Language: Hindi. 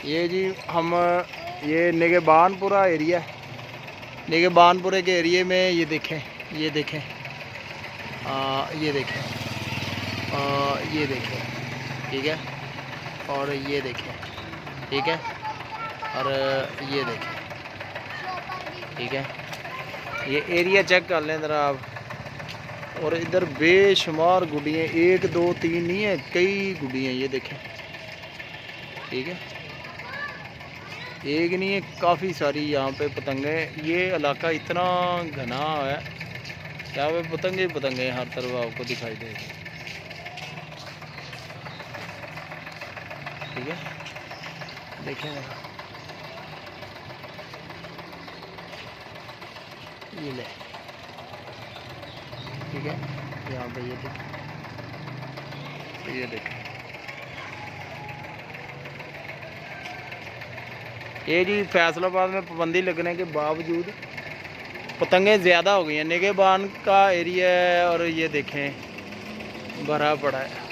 ये जी हम ये निगहबानपुरा एरिया, निगहबानपुरे के एरिए में ये देखें, ये देखें, ये देखें, ये देखें, ठीक है, और ये देखें, ठीक है, और ये देखें, ठीक है। ये एरिया चेक कर लें ज़रा आप। और इधर बेशुमार गुड्डियाँ, 1 2 3 नहीं है, कई गुड्डियाँ, ये देखें, ठीक है, एक नहीं है, काफ़ी सारी यहाँ पे पतंगे। ये इलाका इतना घना है, यहाँ पे पतंगे पतंगे हर तरफ आपको दिखाई देगी, ठीक है। देखें ये ले, ठीक है, यहाँ पे ये देखें, ये देखें, ये जी फैसलाबाद में पाबंदी लगने के बावजूद पतंगे ज़्यादा हो गई हैं। निगहबान का एरिया है और ये देखें भरा पड़ा है।